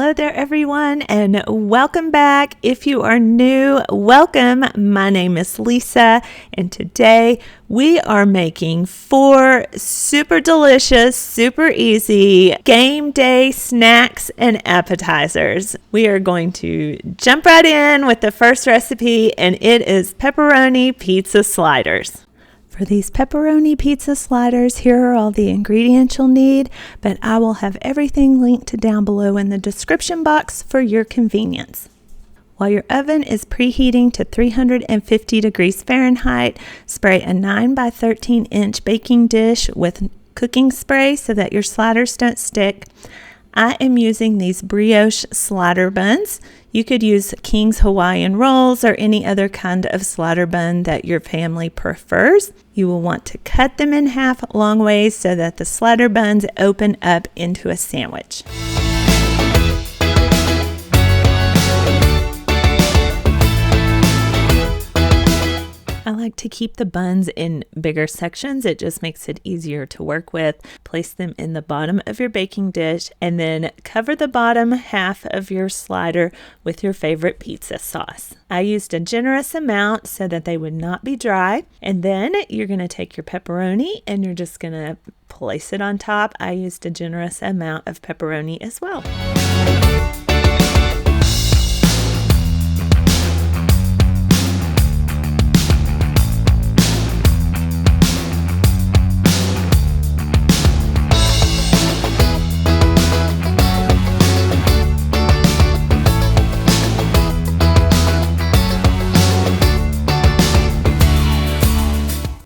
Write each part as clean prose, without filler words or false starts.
Hello there, everyone, and welcome back. If you are new, welcome. My name is Lisa, and today we are making 4 super delicious, super easy game day snacks and appetizers. We are going to jump right in with the first recipe, and it is pepperoni pizza sliders. For these pepperoni pizza sliders, here are all the ingredients you'll need, but I will have everything linked down below in the description box for your convenience. While your oven is preheating to 350 degrees Fahrenheit, spray a 9 by 13 inch baking dish with cooking spray so that your sliders don't stick. I am using these brioche slider buns. You could use King's Hawaiian rolls or any other kind of slider bun that your family prefers. You will want to cut them in half long ways so that the slider buns open up into a sandwich. I like to keep the buns in bigger sections. It just makes it easier to work with. Place them in the bottom of your baking dish and then cover the bottom half of your slider with your favorite pizza sauce. I used a generous amount so that they would not be dry. And then you're going to take your pepperoni and you're just going to place it on top. I used a generous amount of pepperoni as well.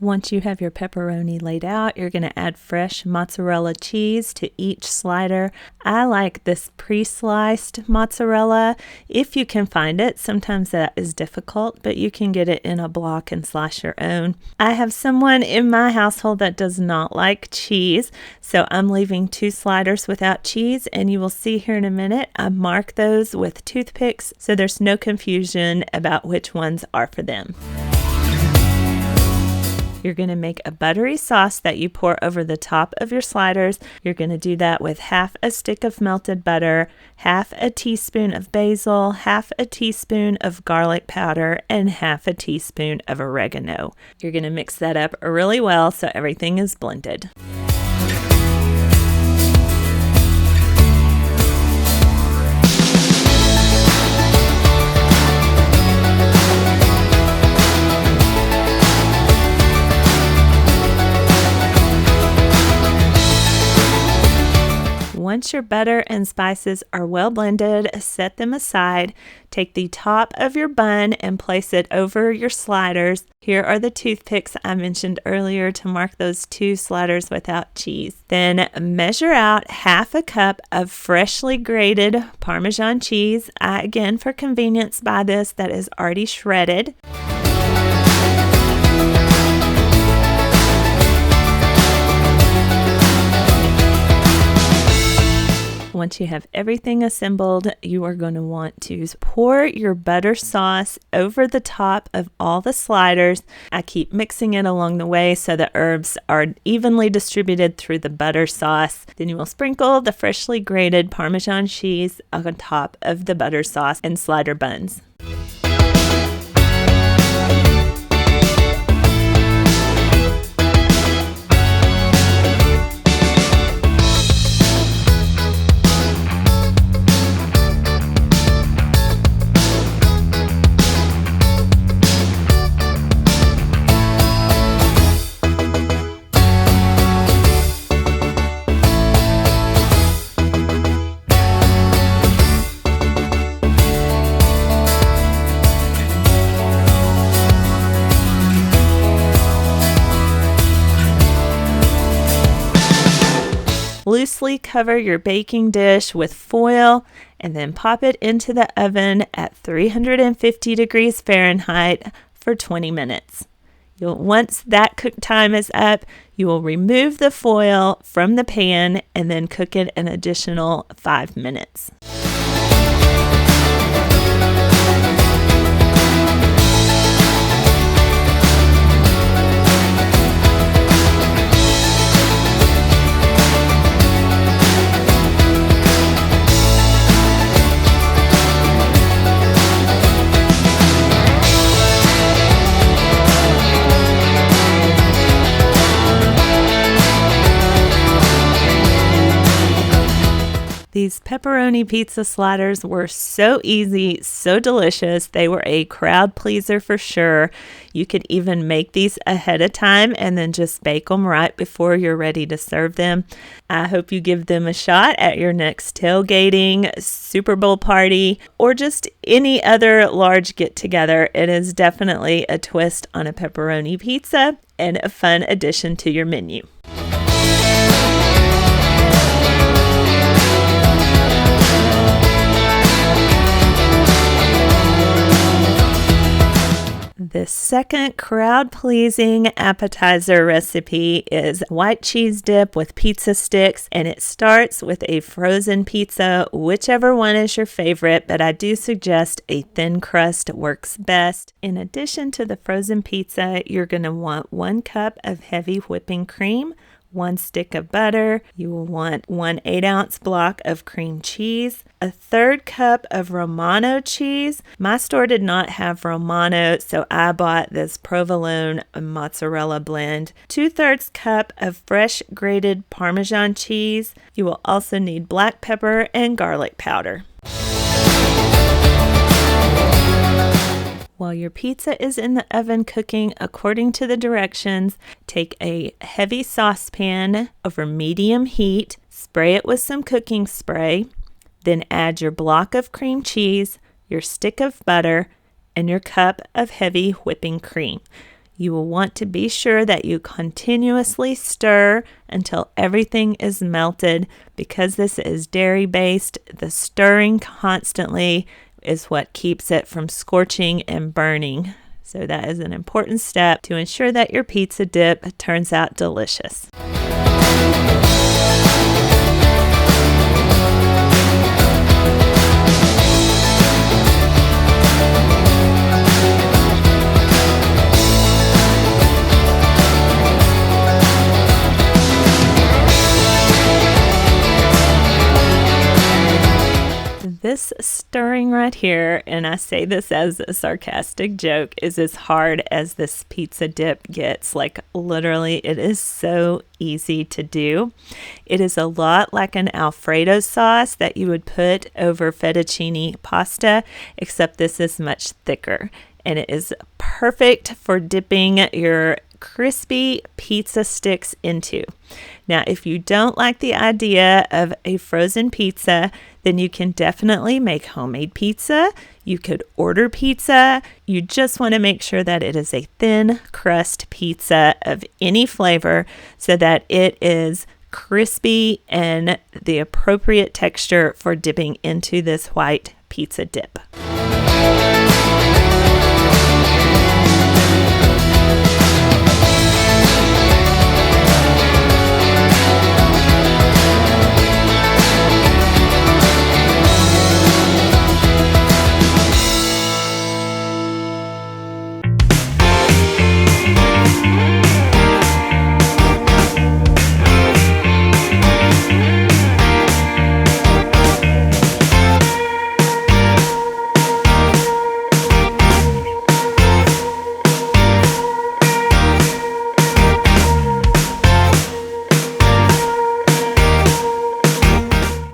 Once you have your pepperoni laid out, you're going to add fresh mozzarella cheese to each slider. I like this pre-sliced mozzarella if you can find it. Sometimes that is difficult, but you can get it in a block and slice your own. I have someone in my household that does not like cheese, so I'm leaving 2 sliders without cheese, and you will see here in a minute, I mark those with toothpicks so there's no confusion about which ones are for them. You're going to make a buttery sauce that you pour over the top of your sliders. You're going to do that with half a stick of melted butter, half a teaspoon of basil, half a teaspoon of garlic powder, and half a teaspoon of oregano. You're going to mix that up really well so everything is blended. Once your butter and spices are well blended, set them aside. Take the top of your bun and place it over your sliders. Here are the toothpicks I mentioned earlier to mark those 2 sliders without cheese. Then measure out half a cup of freshly grated Parmesan cheese. I, again, for convenience, buy this that is already shredded. Once you have everything assembled, you are going to want to pour your butter sauce over the top of all the sliders. I keep mixing it along the way so the herbs are evenly distributed through the butter sauce. Then you will sprinkle the freshly grated Parmesan cheese on top of the butter sauce and slider buns. Loosely cover your baking dish with foil and then pop it into the oven at 350 degrees Fahrenheit for 20 minutes. Once that cook time is up, you will remove the foil from the pan and then cook it an additional 5 minutes. These pepperoni pizza sliders were so easy, so delicious. They were a crowd pleaser for sure. You could even make these ahead of time and then just bake them right before you're ready to serve them. I hope you give them a shot at your next tailgating, Super Bowl party, or just any other large get-together. It is definitely a twist on a pepperoni pizza and a fun addition to your menu. The second crowd-pleasing appetizer recipe is white cheese dip with pizza sticks, and it starts with a frozen pizza, whichever one is your favorite, but I do suggest a thin crust works best. In addition to the frozen pizza, you're going to want 1 cup of heavy whipping cream, 1 stick of butter. You will want 1 8-ounce block of cream cheese, a 1/3 cup of Romano cheese. My store did not have Romano, so I bought this provolone mozzarella blend. 2/3 cup of fresh grated Parmesan cheese. You will also need black pepper and garlic powder. While your pizza is in the oven cooking according to the directions, take a heavy saucepan over medium heat, spray it with some cooking spray, then add your block of cream cheese, your stick of butter, and your cup of heavy whipping cream. You will want to be sure that you continuously stir until everything is melted. Because this is dairy-based, the stirring constantly is what keeps it from scorching and burning. So that is an important step to ensure that your pizza dip turns out delicious. This stirring right here, and I say this as a sarcastic joke, is as hard as this pizza dip gets. Like literally, it is so easy to do. It is a lot like an Alfredo sauce that you would put over fettuccine pasta, except this is much thicker. And it is perfect for dipping your crispy pizza sticks into. Now, if you don't like the idea of a frozen pizza, then you can definitely make homemade pizza. You could order pizza. You just want to make sure that it is a thin crust pizza of any flavor so that it is crispy and the appropriate texture for dipping into this white pizza dip.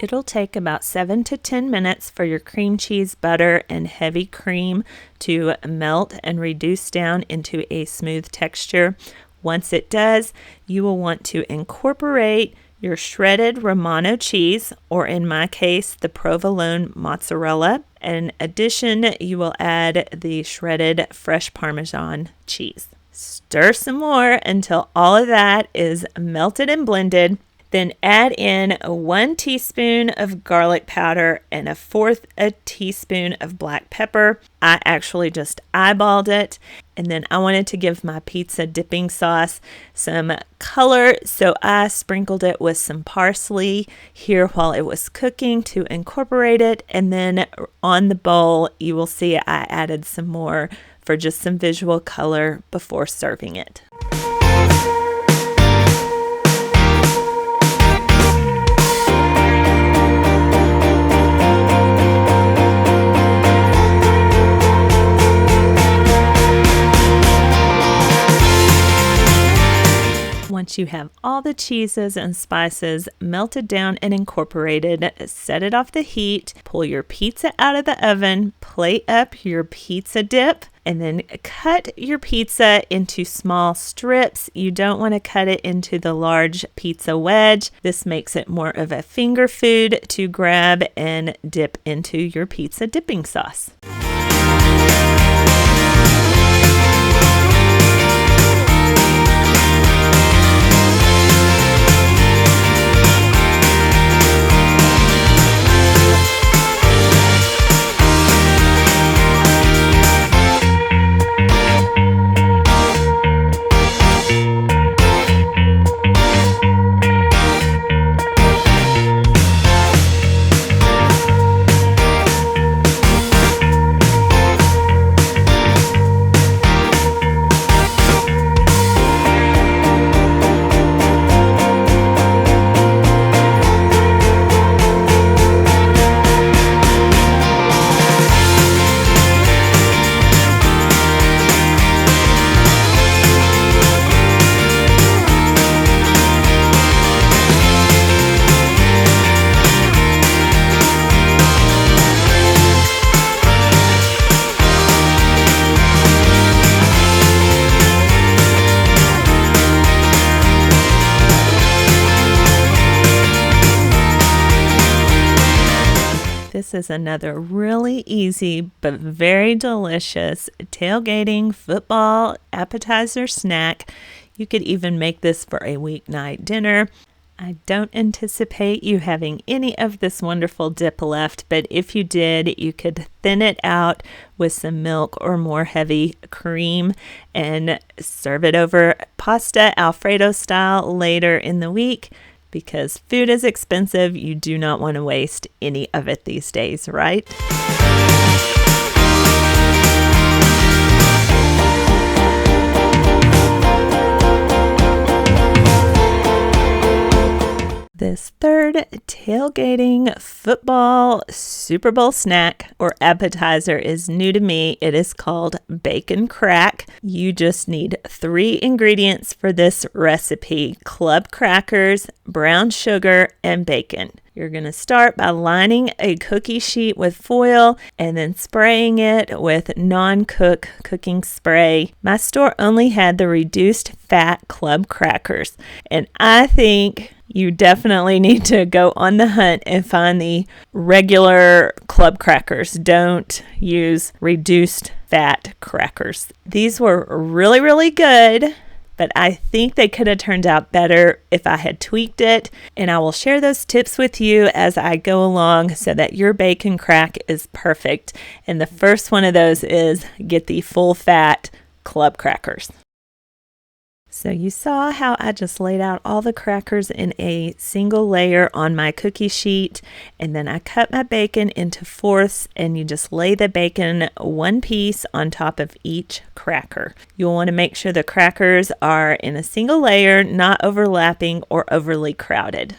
It'll take about 7 to 10 minutes for your cream cheese, butter, and heavy cream to melt and reduce down into a smooth texture. Once it does, you will want to incorporate your shredded Romano cheese, or in my case, the provolone mozzarella. In addition, you will add the shredded fresh Parmesan cheese. Stir some more until all of that is melted and blended. Then add in 1 teaspoon of garlic powder and 1/4 teaspoon of black pepper. I actually just eyeballed it. And then I wanted to give my pizza dipping sauce some color, so I sprinkled it with some parsley here while it was cooking to incorporate it. And then on the bowl, you will see I added some more for just some visual color before serving it. Once Once you have all the cheeses and spices melted down and incorporated, set it off the heat, pull your pizza out of the oven, plate up your pizza dip, and then cut your pizza into small strips. You don't want to cut it into the large pizza wedge. This makes it more of a finger food to grab and dip into your pizza dipping sauce. This is another really easy but very delicious tailgating football appetizer snack. You could even make this for a weeknight dinner. I don't anticipate you having any of this wonderful dip left, but if you did, you could thin it out with some milk or more heavy cream and serve it over pasta Alfredo style later in the week. Because food is expensive, you do not want to waste any of it these days, right? This third tailgating football Super Bowl snack or appetizer is new to me. It is called bacon crack. You just need 3 ingredients for this recipe: club crackers, brown sugar, and bacon. You're going to start by lining a cookie sheet with foil and then spraying it with non-cook cooking spray. My store only had the reduced fat club crackers, and I think you definitely need to go on the hunt and find the regular club crackers. Don't use reduced fat crackers. These were really, really good, but I think they could have turned out better if I had tweaked it. And I will share those tips with you as I go along so that your bacon crack is perfect. And the first one of those is get the full fat club crackers. So you saw how I just laid out all the crackers in a single layer on my cookie sheet, and then I cut my bacon into fourths, and you just lay the bacon one piece on top of each cracker. You'll want to make sure the crackers are in a single layer, not overlapping or overly crowded.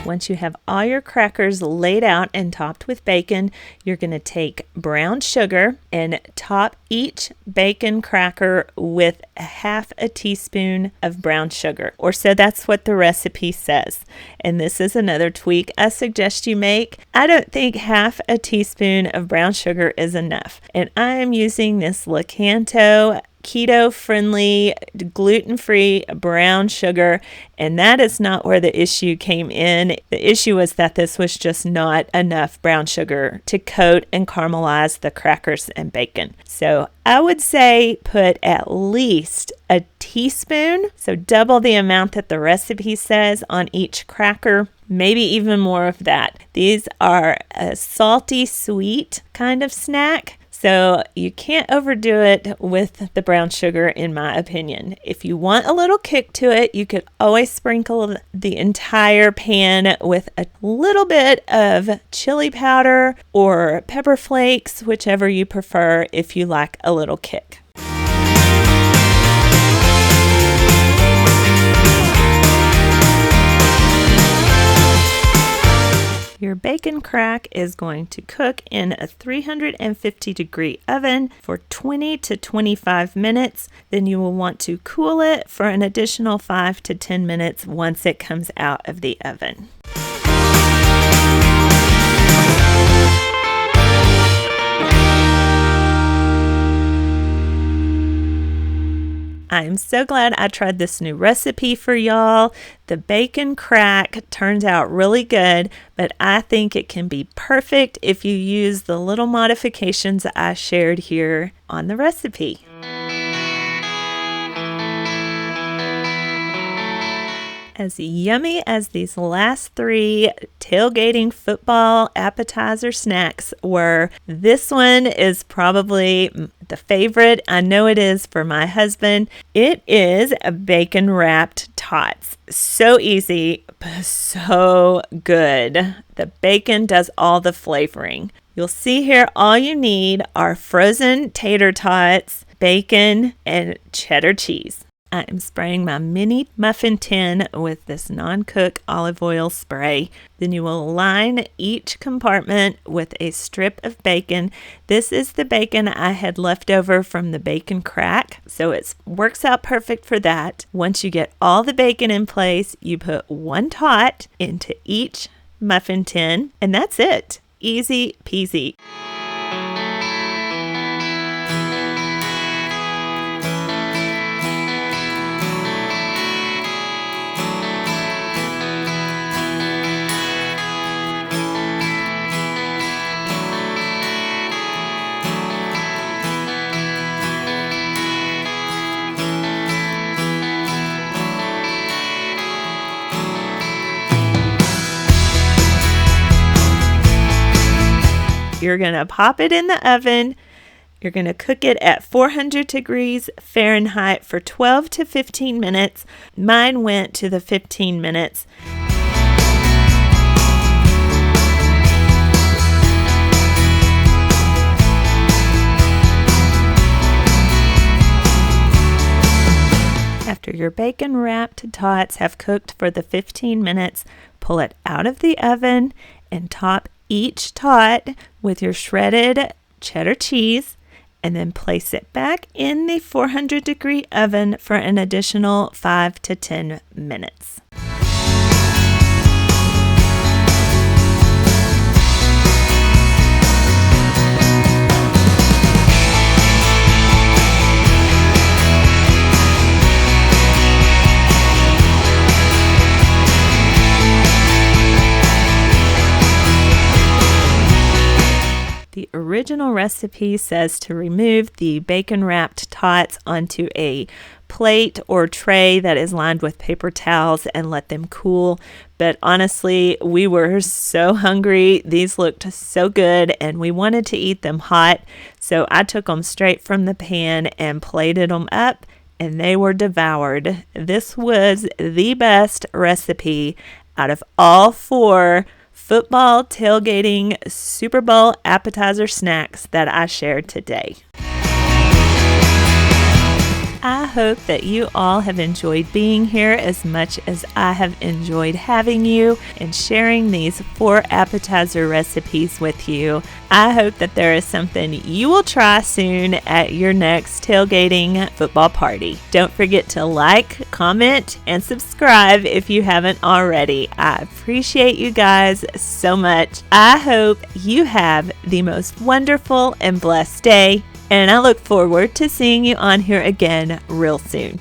Once you have all your crackers laid out and topped with bacon, you're going to take brown sugar and top each bacon cracker with half a teaspoon of brown sugar. Or so that's what the recipe says. And this is another tweak I suggest you make. I don't think half a teaspoon of brown sugar is enough. And I am using this Lakanto keto-friendly, gluten-free brown sugar, and that is not where the issue came in. The issue was that this was just not enough brown sugar to coat and caramelize the crackers and bacon. So I would say put at least a teaspoon, so double the amount that the recipe says on each cracker, maybe even more of that. These are a salty, sweet kind of snack. So you can't overdo it with the brown sugar, in my opinion. If you want a little kick to it, you could always sprinkle the entire pan with a little bit of chili powder or pepper flakes, whichever you prefer, if you like a little kick. Your bacon crack is going to cook in a 350-degree oven for 20 to 25 minutes. Then you will want to cool it for an additional 5 to 10 minutes once it comes out of the oven. I'm so glad I tried this new recipe for y'all. The bacon crack turns out really good, but I think it can be perfect if you use the little modifications I shared here on the recipe. As yummy as these last 3 tailgating football appetizer snacks were, this one is probably the favorite. I know it is for my husband. It is a bacon wrapped Tots. So easy, but so good. The bacon does all the flavoring. You'll see here all you need are frozen tater tots, bacon, and cheddar cheese. I am spraying my mini muffin tin with this non-cook olive oil spray. Then you will line each compartment with a strip of bacon. This is the bacon I had left over from the bacon crack, so it works out perfect for that. Once you get all the bacon in place, you put 1 tot into each muffin tin, and that's it. Easy peasy. You're going to pop it in the oven. You're going to cook it at 400 degrees Fahrenheit for 12 to 15 minutes. Mine went to the 15 minutes. After your bacon wrapped tots have cooked for the 15 minutes, pull it out of the oven and top each tot with your shredded cheddar cheese, and then place it back in the 400-degree oven for an additional 5 to 10 minutes. The original recipe says to remove the bacon-wrapped tots onto a plate or tray that is lined with paper towels and let them cool. But honestly, we were so hungry. These looked so good and we wanted to eat them hot. So I took them straight from the pan and plated them up, and they were devoured. This was the best recipe out of all 4 football tailgating Super Bowl appetizer snacks that I shared today. I hope that you all have enjoyed being here as much as I have enjoyed having you and sharing these 4 appetizer recipes with you. I hope that there is something you will try soon at your next tailgating football party. Don't forget to like, comment, and subscribe if you haven't already. I appreciate you guys so much. I hope you have the most wonderful and blessed day, and I look forward to seeing you on here again real soon.